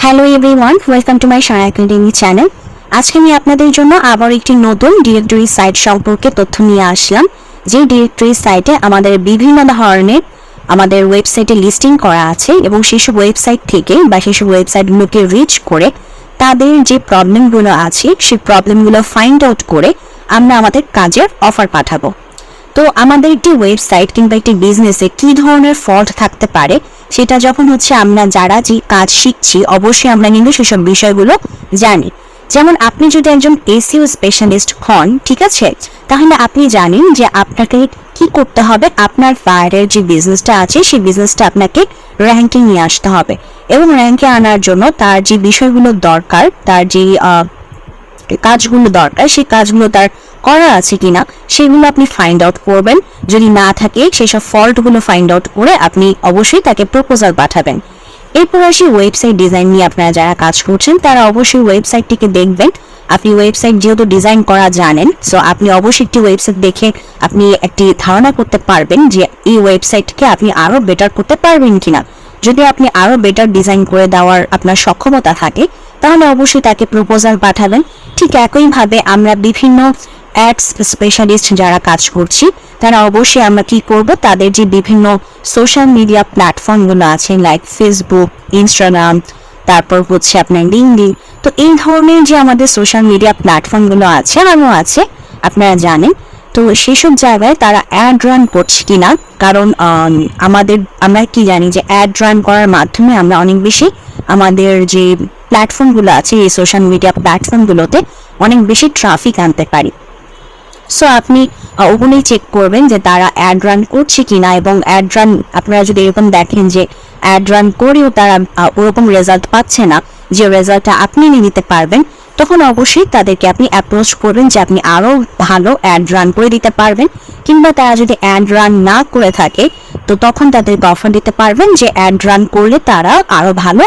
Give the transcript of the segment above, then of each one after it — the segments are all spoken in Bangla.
Hello everyone, welcome to my সায়া একাডেমি চ্যানেল। আজকে আমি আপনাদের জন্য আবার একটি নতুন ডিরেক্টরি সাইট সম্পর্কে তথ্য নিয়ে আসলাম। যে ডিরেক্টরি সাইটে আমাদের বিভিন্ন ধরনের আমাদের ওয়েবসাইটে লিস্টিং করা আছে এবং সেসব ওয়েবসাইট থেকে বা সেসব ওয়েবসাইটগুলোকে রিচ করে তাদের যে প্রবলেমগুলো আছে সেই প্রবলেমগুলো ফাইন্ড আউট করে আমরা আমাদের কাজের অফার পাঠাবো। তো আমাদের একটি ওয়েবসাইট কিংবা একটি বিজনেসে কী ধরনের ফল্ট থাকতে পারে সেটা যখন আমরা যারা যে কাজ শিখছি অবশ্যই আমরা কিন্তু সেসব বিষয়গুলো জানি। যেমন আপনি যদি একজন এসইও স্পেশালিস্ট হন, ঠিক আছে, তাহলে আপনি জানেন যে আপনাকে কি করতে হবে। আপনার বাইরের যে বিজনেসটা আছে সেই বিজনেসটা আপনাকে র্যাঙ্কে নিয়ে আসতে হবে এবং র্যাঙ্কে আনার জন্য তার যে বিষয়গুলো দরকার, তার যে কাজগুলো দরকার সেই কাজগুলো তার করা আছে কিনা সেগুলো আপনি ফাইন্ড আউট করবেন। যদি না থাকে সেসব ফল্টগুলো ফাইন্ড আউট করে আপনি অবশ্যই তাকে প্রপোজাল পাঠাবেন। এরপর আসি ওয়েবসাইট ডিজাইন নিয়ে। আপনারা যারা কাজ করছেন তারা অবশ্যই ওয়েবসাইটটিকে দেখবেন। আপনি ওয়েবসাইট যেহেতু ডিজাইন করা জানেন, সো আপনি অবশ্যই একটি ওয়েবসাইট দেখে আপনি একটি ধারণা করতে পারবেন যে এই ওয়েবসাইটকে আপনি আরও বেটার করতে পারবেন কিনা। যদি আপনি আরও বেটার ডিজাইন করে দেওয়ার আপনার সক্ষমতা থাকে তাহলে অবশ্যই তাকে প্রপোজাল পাঠাবেন। ঠিক একইভাবে আমরা বিভিন্ন অ্যাডস স্পেশালিস্ট যারা কাজ করছি তারা অবশ্যই আমরা কি করব, তাদের যে বিভিন্ন সোশ্যাল মিডিয়া প্ল্যাটফর্মগুলো আছে লাইক ফেসবুক, ইনস্টাগ্রাম, তারপর আপনার লিঙ্কডইন, তো এই ধরনের যে আমাদের সোশ্যাল মিডিয়া প্ল্যাটফর্মগুলো আছে আরও আছে আপনারা জানেন, তো সেসব জায়গায় তারা অ্যাড রান করছে কিনা। কারণ আমরা কি জানি যে অ্যাড রান করার মাধ্যমে আমরা অনেক বেশি আমাদের যে প্ল্যাটফর্মগুলো আছে এই সোশ্যাল মিডিয়া প্ল্যাটফর্মগুলোতে অনেক বেশি ট্রাফিক আনতে পারি। সো আপনি ওগুলোই চেক করবেন যে তারা অ্যাড রান করছে কিনা, এবং অ্যাড রান আপনারা যদি এরকম দেখেন যে অ্যাড রান করেও তারা ওরকম রেজাল্ট পাচ্ছে না যে রেজাল্টটা আপনি নিয়ে নিতে পারবেন, তখন অবশ্যই তাদেরকে আপনি অ্যাপ্রোচ করবেন যে আপনি আরও ভালো অ্যাড রান করে দিতে পারবেন। কিংবা তারা যদি অ্যাড রান না করে থাকে তো তখন তাদেরকে অফার দিতে পারবেন যে অ্যাড রান করলে তারা আরও ভালো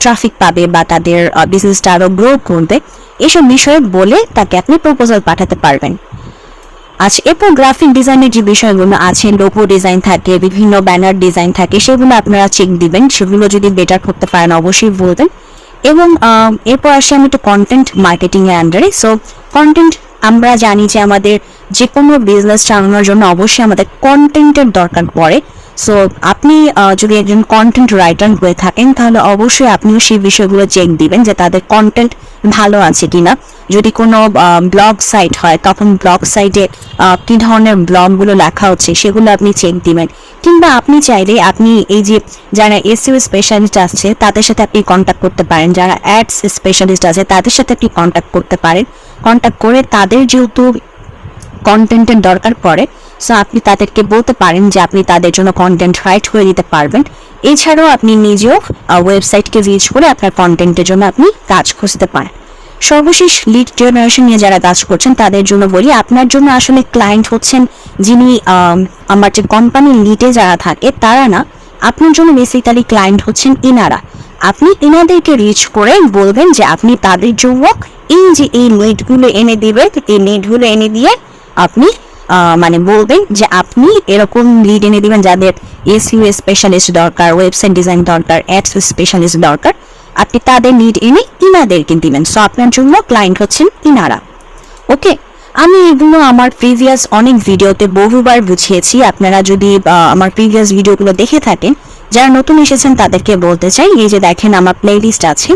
ট্রাফিক পাবে বা তাদের বিজনেসটা আরও গ্রো করবে। এসব বিষয়ে বলে তাকে আপনি প্রপোজাল পাঠাতে পারবেন। আচ্ছা, এরপর গ্রাফিক ডিজাইনের যে বিষয়গুলো আছে, লোগো ডিজাইন থাকে, বিভিন্ন ব্যানার ডিজাইন থাকে, সেগুলো আপনারা চেক দিবেন। সেগুলো যদি বেটার করতে পারেন অবশ্যই বলবেন। এবং এরপর আসি আমি একটু কন্টেন্ট মার্কেটিং এর আন্ডারে। সো কন্টেন্ট আমরা জানি যে আমাদের যে কোনো বিজনেস চালানোর জন্য অবশ্যই আমাদের কন্টেন্টের দরকার পড়ে। সো আপনি যদি একজন কন্টেন্ট রাইটার হয়ে থাকেন তাহলে অবশ্যই আপনিও সেই বিষয়গুলো চেক দিবেন যে তাদের কন্টেন্ট ভালো আছে কিনা। যদি কোনো ব্লগ সাইট হয় তখন ব্লগ সাইটে কী ধরনের ব্লগগুলো লেখা হচ্ছে সেগুলো আপনি চেক দিবেন। কিংবা আপনি চাইলে আপনি এই যে যারা এসইও স্পেশালিস্ট আছে তাদের সাথে আপনি কন্ট্যাক্ট করতে পারেন, যারা অ্যাডস স্পেশালিস্ট আছে তাদের সাথে আপনি কন্ট্যাক্ট করতে পারেন। কন্ট্যাক্ট করে তাদের যেহেতু কন্টেন্টের দরকার পড়ে, সো আপনি তাদেরকে বলতে পারেন যে আপনি তাদের জন্য কন্টেন্ট রাইট করে দিতে পারবেন। এছাড়াও আপনি নিজেও ওয়েবসাইটকে রিচ করে আপনার কন্টেন্টের জন্য আপনি কাজ খুঁজতে পারেন। সর্বশেষ লিড জেনারেশন নিয়ে যারা কাজ করছেন তাদের জন্য বলি, আপনার জন্য আসলে ক্লায়েন্ট হচ্ছেন যিনি আমার যে কোম্পানির লিডে যারা থাকে তারা না, আপনার জন্য বেসিক্যালি ক্লায়েন্ট হচ্ছেন ইনারা। আপনি এনাদেরকে রিচ করে বলবেন যে আপনি তাদের জন্য এই লিডগুলো এনে দিবেন। এই লিডগুলো এনে দিয়ে আপনি বলবেন যে আপনি এরকম লিড এনে দিবেন যাদের এসইও স্পেশালিস্ট দরকার, ওয়েবসাইট ডিজাইন দরকার, অ্যাডস স্পেশালিস্ট দরকার, আপনি তাদের লিড এনে ইনাদেরকে দিবেন। সো আপনার জন্য ক্লায়েন্ট হচ্ছেন ইনারা। ওকে, আমি এগুলো আমার প্রিভিয়াস অনেক ভিডিওতে বহুবার বুঝিয়েছি। আপনারা যদি আমার প্রিভিয়াস ভিডিওগুলো দেখে থাকেন, যারা নতুন এসেছেন তাদেরকে বলতে চাই, এই যে দেখেন আমার প্লেলিস্ট আছে,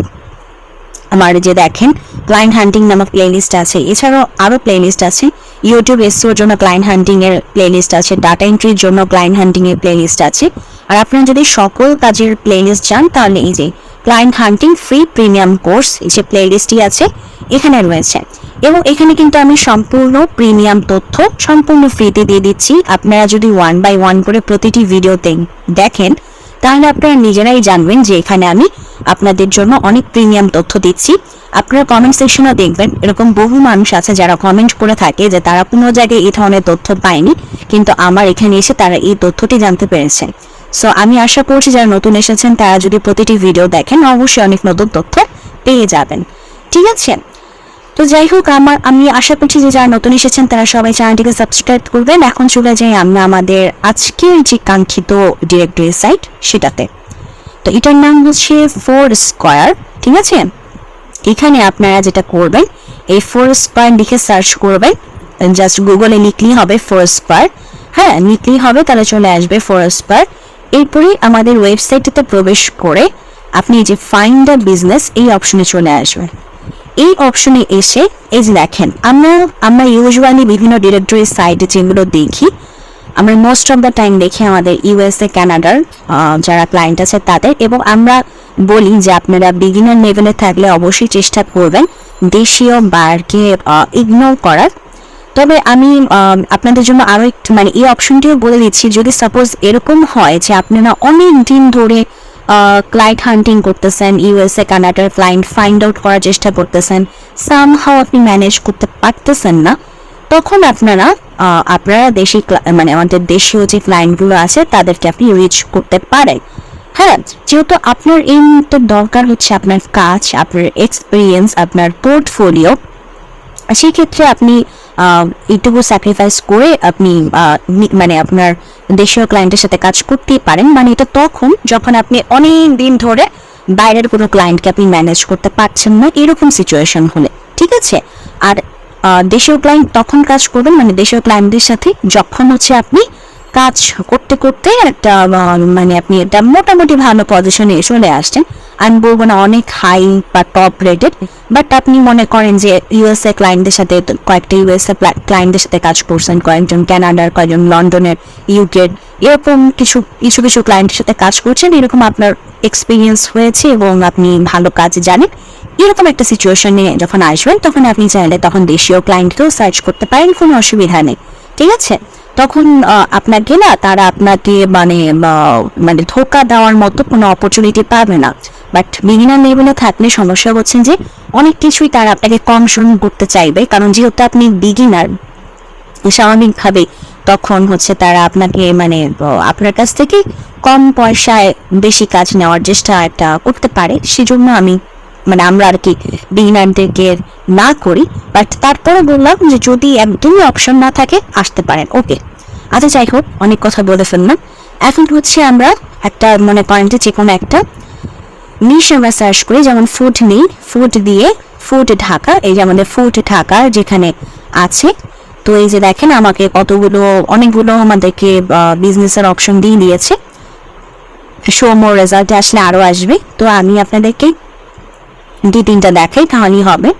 আমার যে দেখেন ক্লায়েন্ট হান্টিং নামক প্লেলিস্ট আছে, এছাড়াও আরও প্লেলিস্ট আছে। ইউটিউব এসইওর জন্য ক্লায়েন্ট হান্টিং এর প্লেলিস্ট আছে, ডাটা এন্ট্রির জন্য ক্লায়েন্ট হান্টিং এর প্লেলিস্ট আছে। আর আপনারা যদি সকল কাজের প্লেলিস্ট চান তাহলে এই যে ক্লায়েন্ট হান্টিং ফ্রি প্রিমিয়াম কোর্স এই যে প্লেলিস্টটি আছে এখানে রয়েছে। এবং এখানে কিন্তু আমি সম্পূর্ণ প্রিমিয়াম তথ্য সম্পূর্ণ ফ্রিতে দিয়ে দিচ্ছি। আপনারা যদি 1 by 1 করে প্রতিটি ভিডিওতে দেখেন তাহলে আপনারা নিজেরাই জানবেন যে এখানে আমি আপনাদের জন্য অনেক প্রিমিয়াম তথ্য দিচ্ছি। আপনারা কমেন্ট সেকশনে দেখবেন এরকম বহু মানুষ আছে যারা কমেন্ট করে থাকে যে তারা কোনো জায়গায় এই ধরনের তথ্য পায়নি, কিন্তু আমার এখানে এসে তারা এই তথ্যটি জানতে পেরেছেন। সো আমি আশা করছি যারা নতুন এসেছেন তারা যদি প্রতিটি ভিডিও দেখেন অবশ্যই অনেক নতুন তথ্য পেয়ে যাবেন। ঠিক আছে, তো যাই হোক আমি আশা করছি যে যারা নতুন এসেছেন তারা সবাই চ্যানেলটিকে সাবস্ক্রাইব করবেন। এখন চলে যাই আমরা আমাদের আজকের যে কাঙ্ক্ষিত ডিরেক্টরি সাইট সেটাতে। তো এটার নাম হচ্ছে ফোরস্কয়ার, ঠিক আছে। এখানে আপনারা যেটা করবেন, এই ফোরস্কয়ার লিখে সার্চ করবেন, জাস্ট গুগলে লিখলেই হবে ফোরস্কয়ার, হ্যাঁ লিখলেই হবে, তাহলে চলে আসবে ফোরস্কয়ার। এরপরে আমাদের ওয়েবসাইটটাতে প্রবেশ করে আপনি যে ফাইন্ড আ বিজনেস এই অপশনে চলে আসবেন। এই অপশনে এসে এই যে দেখেন, আমরা ইউজুয়ালি বিভিন্ন ডিরেক্টরি সাইটে যেগুলো দেখি, আমরা মোস্ট অফ দ্য টাইম দেখি আমাদের ইউএসএ কানাডার যারা ক্লায়েন্ট আছে তাদের, এবং আমরা বলি যে আপনারা বিগিনার লেভেলে থাকলে অবশ্যই চেষ্টা করবেন দেশীয় বায়ারকে ইগনোর করার। তবে আমি আপনাদের জন্য আরও একটু মানে এই অপশনটিও বলে দিচ্ছি, যদি সাপোজ এরকম হয় যে আপনারা অনেক দিন ধরে ক্লায়েন্ট হান্টিং করতেছেন, ইউএসএ কানাডার ক্লায়েন্ট ফাইন্ড আউট করার চেষ্টা করতেছেন, সামহাও আপনি ম্যানেজ করতে পারতেছেন না, তখন আপনারা দেশি মানে আমাদের দেশীয় যে ক্লায়েন্টগুলো আছে তাদেরকে আপনি রিচ করতে পারেন। হ্যাঁ, যেহেতু আপনার এই মুহূর্তে দরকার হচ্ছে আপনার কাজ, আপনার এক্সপিরিয়েন্স, আপনার পোর্টফোলিও, সেই ক্ষেত্রে আপনি এইটুকু স্যাক্রিফাইস করে আপনি মানে আপনার দেশীয় ক্লায়েন্টের সাথে কাজ করতেই পারেন। মানে এটা তখন যখন আপনি অনেক দিন ধরে বাইরের কোনো ক্লায়েন্টকে আপনি ম্যানেজ করতে পারছেন না, এরকম সিচুয়েশন হলে, ঠিক আছে। আর দেশীয় ক্লায়েন্ট তখন কাজ করবেন, মানে দেশীয় ক্লায়েন্টদের সাথে যখন হচ্ছে আপনি কাজ করতে করতে একটা মানে আপনি একটা মোটামুটি ভালো পজিশনে চলে আসছেন। আমি বলবো না অনেক হাই বা টপ রেটেড, বাট আপনি মনে করেন যে ইউএসএ ক্লায়েন্টদের সাথে কয়েকটা ইউএসএ ক্লায়েন্টদের সাথে কাজ করছেন, কয়েকজন কানাডার, কয়েকজন লন্ডনের, ইউকের, এরকম কিছু কিছু ক্লায়েন্টের সাথে কাজ করছেন, এরকম আপনার এক্সপিরিয়েন্স হয়েছে এবং আপনি ভালো কাজ জানেন, এরকম একটা সিচুয়েশনে যখন আসবেন তখন আপনি চাইলে তখন দেশীয় ক্লায়েন্টকেও সার্চ করতে পারেন, কোনো অসুবিধা নেই, ঠিক আছে। তখন আপনাকে না তারা আপনাকে মানে ধোকা দেওয়ার মতো কোনো অপরচুনিটি পাবে না। বাট বিগিনার লেভেলে থাকলে সমস্যা হচ্ছে যে অনেক কিছুই তারা আপনাকে কম শুরু করতে চাইবে, কারণ যেহেতু আপনি বিগিনার, স্বাভাবিকভাবে তখন হচ্ছে তারা আপনাকে মানে আপনার কাছ থেকে কম পয়সায় বেশি কাজ নেওয়ার চেষ্টা একটা করতে পারে। সেজন্য আমরা আর কি বিগিনারদেরকে না করি, বাট তারপরে বললাম যে যদি একদমই অপশন না থাকে আসতে পারেন, ওকে। আচ্ছা, যাই হোক, অনেক কথা বলে ফেললাম। এখন হচ্ছে আমরা একটা মনে করেন যে কোনো একটা নিশ আমরা সার্চ করি, যেমন ফুড নিই, ফুড দিয়ে ফুড ঢাকা, এই যে আমাদের ফুড ঢাকা যেখানে আছে। তো এই যে দেখেন আমাকে অনেকগুলো আমাদেরকে বিজনেসের অপশন দিয়ে দিয়েছে। শো মোর রেজাল্ট আসলে আরও আসবে, তো আমি আপনাদেরকে 2-3টা দেখাই তাহলেই হবে।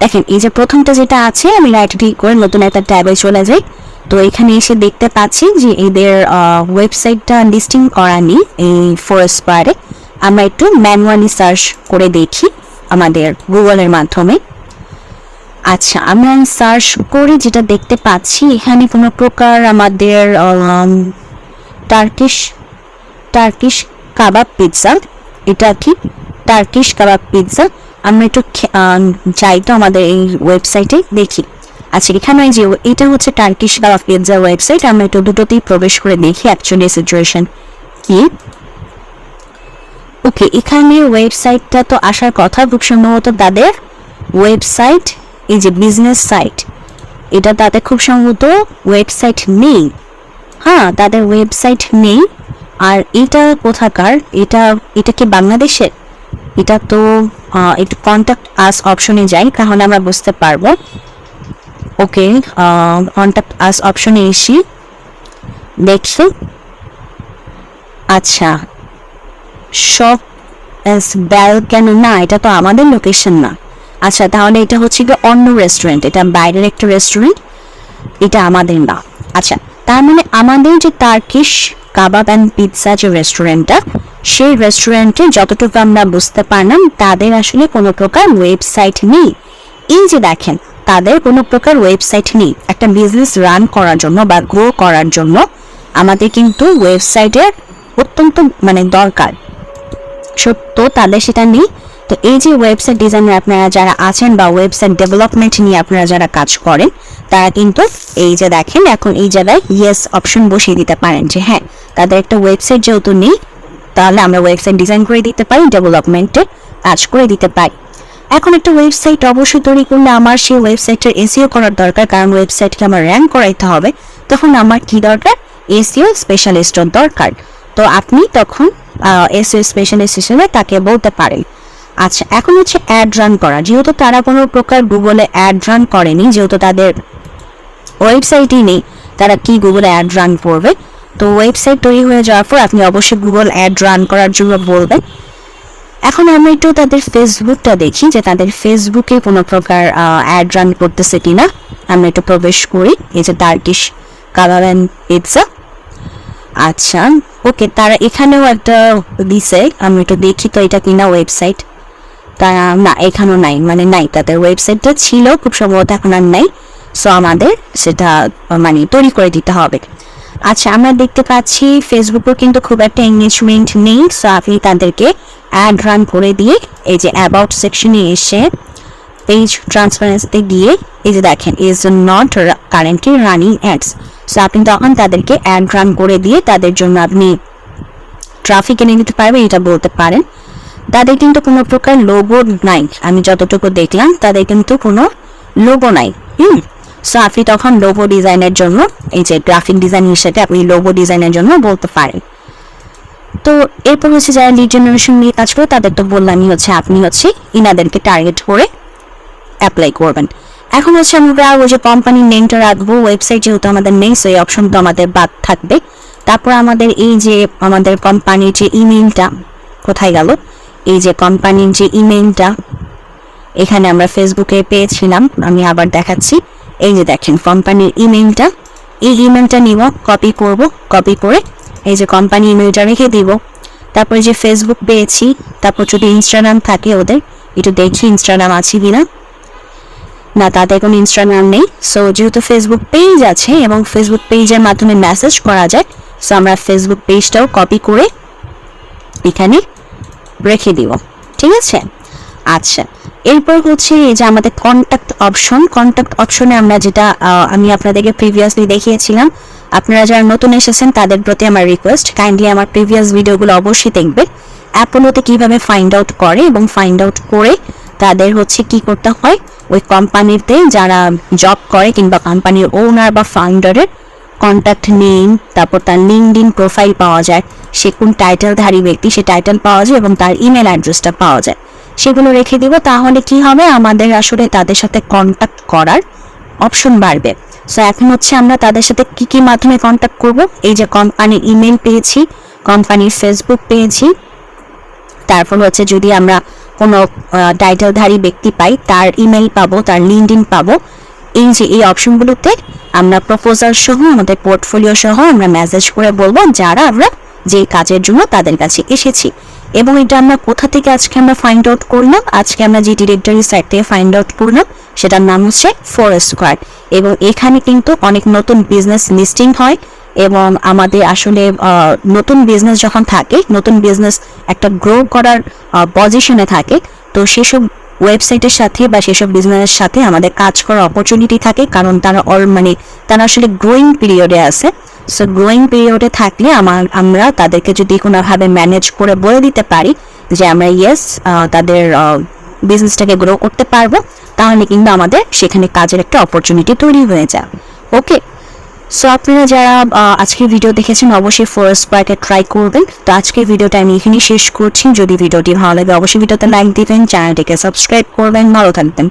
দেখেন এই যে প্রথমটা যেটা আছে, আমি রাইট ক্লিক করে নতুন একটা ট্যাবে চলে যাই। তো এখানে এসে দেখতে পাচ্ছি যে এদের ওয়েবসাইটটা লিস্টিং করা নেই এই ফোরস্কয়ারে। আমরা একটু ম্যানুয়ালি সার্চ করে দেখি আমাদের গুগলের মাধ্যমে। আচ্ছা, আমরা সার্চ করে যেটা দেখতে পাচ্ছি, এখানে কোনো প্রকার আমাদের টার্কিশ কাবাব পিৎজা, এটা কি টার্কিশ কাবাব পিৎজা, আমরা একটু যাই তো আমাদের এই ওয়েবসাইটে দেখি। আচ্ছা, এখানে যে এটা হচ্ছে টার্কিশ কাবাব পিৎজা ওয়েবসাইট, আমরা একটু দুটোতেই প্রবেশ করে দেখি অ্যাকচুয়ালি সিচুয়েশন কি। ওকে, এখানে ওয়েবসাইটটা তো আসার কথা, খুব সম্ভবত তাদের ওয়েবসাইট, এই যে বিজনেস সাইট, এটা তাদের খুব সম্ভবত ওয়েবসাইট নেই। হ্যাঁ, তাদের ওয়েবসাইট নেই। আর এটা কোথাকার, এটা কি বাংলাদেশের? এটা তো একটু কন্ট্যাক্ট আস অপশনে যাই, তাহলে আমরা বুঝতে পারবো। ওকে, কন্ট্যাক্ট আস অপশনে এসি, দেখছি। আচ্ছা, শপ এস বেল, কেন না, এটা তো আমাদের লোকেশন না। আচ্ছা, তাহলে এটা হচ্ছে কি অন্য রেস্টুরেন্ট, এটা বাইরের একটা রেস্টুরেন্ট, এটা আমাদের না। আচ্ছা, তার মানে আমাদের যে টার্কিশ কাবাব অ্যান্ড পিৎজা যে রেস্টুরেন্টটা, সেই রেস্টুরেন্টে যতটুকু আমরা বুঝতে পারলাম তাদের আসলে কোনো প্রকার ওয়েবসাইট নেই। এই যে দেখেন, তাদের কোনো প্রকার ওয়েবসাইট নেই। একটা বিজনেস রান করার জন্য বা গ্রো করার জন্য আমাদের কিন্তু ওয়েবসাইটের অত্যন্ত দরকার, সত্য তাদের সেটা নেই। তো এই যে ওয়েবসাইট ডিজাইনার আপনারা যারা আছেন বা ওয়েবসাইট ডেভেলপমেন্ট নিয়ে আপনারা যারা কাজ করেন, তারা কিন্তু এই যে দেখেন এখন এই জায়গায় ইয়েস অপশন বসিয়ে দিতে পারেন যে হ্যাঁ, তাদের একটা ওয়েবসাইট যেহেতু নেই, তাহলে আমরা ওয়েবসাইট ডিজাইন করে দিতে পারি, ডেভেলপমেন্টে কাজ করে দিতে পারি। এখন একটা ওয়েবসাইট অবশ্যই তৈরি করলে আমার সেই ওয়েবসাইটের এসইও করার দরকার, কারণ ওয়েবসাইটকে আমার র্যাঙ্ক করাইতে হবে। তখন আমার কি দরকার? এসইও স্পেশালিস্টের দরকার। তো আপনি তখন এসইও স্পেশালিস্ট হিসেবে তাকে বলতে পারেন। আচ্ছা, এখন হচ্ছে অ্যাড রান করা। যেহেতু তারা কোনো প্রকার গুগলে অ্যাড রান করেনি, যেহেতু তাদের ওয়েবসাইটই নেই, তারা কি গুগলে অ্যাড রান করবে? তো ওয়েবসাইট তৈরি হয়ে যাওয়ার পর আপনি অবশ্যই গুগল অ্যাড রান করার জন্য বলবেন। এখন আমরা একটু তাদের ফেসবুকটা দেখি যে তাদের ফেসবুকে কোনো প্রকার অ্যাড রান করতেছে কিনা। আমরা একটু প্রবেশ করি। এই যে টার্কিশ কাবাব অ্যান্ড পিৎজা। আচ্ছা, ওকে, তারা এখানেও একটা দিছে, আমি একটু দেখি তো এটা কিনা ওয়েবসাইট। তারা না, এখানেও নাই, মানে নাই, তাদের ওয়েবসাইটটা ছিল খুব সম্ভবত, এখন আর নাই। সো আমাদের সেটা মানে তৈরি করে দিতে হবে। আচ্ছা, আমরা দেখতে পাচ্ছি ফেসবুকেও কিন্তু খুব একটা এঙ্গেজমেন্ট নেই। সো আপনি তাদেরকে অ্যাড রান করে দিয়ে এই যে অ্যাবাউট সেকশনে এসে পেজ ট্রান্সপারেন্সিতে গিয়ে এই যে দেখেন is not currently running ads. So আপনি তখন তাদেরকে অ্যাড রান করে দিয়ে তাদের জন্য আপনি ট্রাফিক এনে দিতে পারবেন, এটা বলতে পারেন। তাদের কিন্তু কোনো প্রকার লোগো নাই, আমি যতটুকু দেখলাম তাদের কিন্তু কোনো লোগো নাই। সো আপনি তখন লোগো ডিজাইনের জন্য এই যে গ্রাফিক ডিজাইন হিসেবে আপনি লোগো ডিজাইনের জন্য বলতে পারেন। তো এরপর হচ্ছে যারা লিড জেনারেশন নিয়ে কাজ করে তাদের তো বললামই হচ্ছে আপনি হচ্ছে ইনাদেরকে টার্গেট করে অ্যাপ্লাই করবেন। এখন হচ্ছে আমরা ওই যে কোম্পানির নেমটা রাখবো, ওয়েবসাইট যেহেতু আমাদের নেই সো এই অপশন তো আমাদের বাদ থাকবে। তারপর আমাদের এই যে আমাদের কোম্পানির যে ইমেইলটা কোথায় গেল, এই যে কোম্পানির যে ইমেইলটা এখানে আমরা ফেসবুকে পেয়েছিলাম, আমি আবার দেখাচ্ছি। এই যে দেখেন কোম্পানির ইমেইলটা, এই ইমেইলটা নিব, কপি করব, কপি করে এই যে কোম্পানি ইমেইলটা রেখে দিব। তারপরে যে ফেসবুক পেয়েছি, তারপর যদি ইনস্টাগ্রাম থাকে ওদের, একটু দেখি ইনস্টাগ্রাম আছে কিনা। না, তাদের কোনো ইনস্টাগ্রাম নেই। সো যেহেতু ফেসবুক পেজ আছে এবং ফেসবুক পেজের মাধ্যমে মেসেজ করা যায়, সো আমরা ফেসবুক পেজটাও কপি করে এখানে রেখে দিব, ঠিক আছে। আচ্ছা, এরপর হচ্ছে এই যে আমাদের কন্ট্যাক্ট অপশন। কন্ট্যাক্ট অপশনে আমরা যেটা আমি আপনাদেরকে প্রিভিয়াসলি দেখিয়েছিলাম, আপনারা যারা নতুন এসেছেন তাদের প্রতি আমার রিকোয়েস্ট, কাইন্ডলি আমার প্রিভিয়াস ভিডিওগুলো অবশ্যই দেখবেন। অ্যাপোলোতে কীভাবে ফাইন্ড আউট করে এবং ফাইন্ড আউট করে তাদের হচ্ছে কি করতে হয়, ওই কোম্পানিতে যারা জব করে কিংবা কোম্পানির ওনার বা ফাউন্ডারের কন্ট্যাক্ট নেম, তারপর তার লিঙ্কডইন প্রোফাইল পাওয়া যায়, সে কোন টাইটেলধারী ব্যক্তি সে টাইটেল পাওয়া যায় এবং তার ইমেল অ্যাড্রেসটা পাওয়া যায়, সেগুলো রেখে দিব। তাহলে কি হবে, আমাদের আসলে তাদের সাথে কন্ট্যাক্ট করার অপশন বাড়বে। সো এখন হচ্ছে আমরা তাদের সাথে কি কি মাধ্যমে কন্ট্যাক্ট করব, এই যে কোম্পানির ইমেল পেয়েছি, কোম্পানির ফেসবুক পেয়েছি, তারপর হচ্ছে যদি আমরা কোনো টাইটেলধারী ব্যক্তি পাই তার ইমেল পাবো, তার লিঙ্কডইন পাবো। এই যে এই অপশনগুলোতে আমরা প্রপোজাল সহ আমাদের পোর্টফোলিও সহ আমরা মেসেজ করে বলবো যারা আমরা যে কাজের জন্য তাদের কাছে এসেছি। এবং এটা আমরা কোথা থেকে আজকে আমরা ফাইন্ড আউট করলাম, আজকে আমরা যে ডিরেক্টরি সাইট থেকে ফাইন্ড আউট করলাম সেটার নাম হচ্ছে ফোরস্কোয়ার। এবং এখানে কিন্তু অনেক নতুন বিজনেস লিস্টিং হয় এবং আমাদের আসলে নতুন বিজনেস যখন থাকে, নতুন বিজনেস একটা গ্রো করার পজিশনে থাকে, তো সেসব ওয়েবসাইটের সাথে বা সেসব বিজনেসের সাথে আমাদের কাজ করার অপরচুনিটি থাকে, কারণ তারা তারা আসলে গ্রোয়িং পিরিয়ডে আছে। সো গ্রোয়িং পিরিয়ডে থাকলে আমরা তাদেরকে যদি কোনোভাবে ম্যানেজ করে বলে দিতে পারি যে আমরা তাদের বিজনেসটাকে গ্রো করতে পারবো, তাহলে কিন্তু আমাদের সেখানে কাজের একটা অপরচুনিটি তৈরি হয়ে যায়। ওকে, সো আপনারা যারা আজকের ভিডিও দেখেছেন অবশ্যই ফোরস্কোয়ারকে ট্রাই করবেন। তো আজকের ভিডিওটা আমি এখানেই শেষ করছি। যদি ভিডিওটি ভালো লাগে অবশ্যই ভিডিওতে লাইক দিবেন, চ্যানেলটিকে সাবস্ক্রাইব করবেন, ভালো থাকবেন।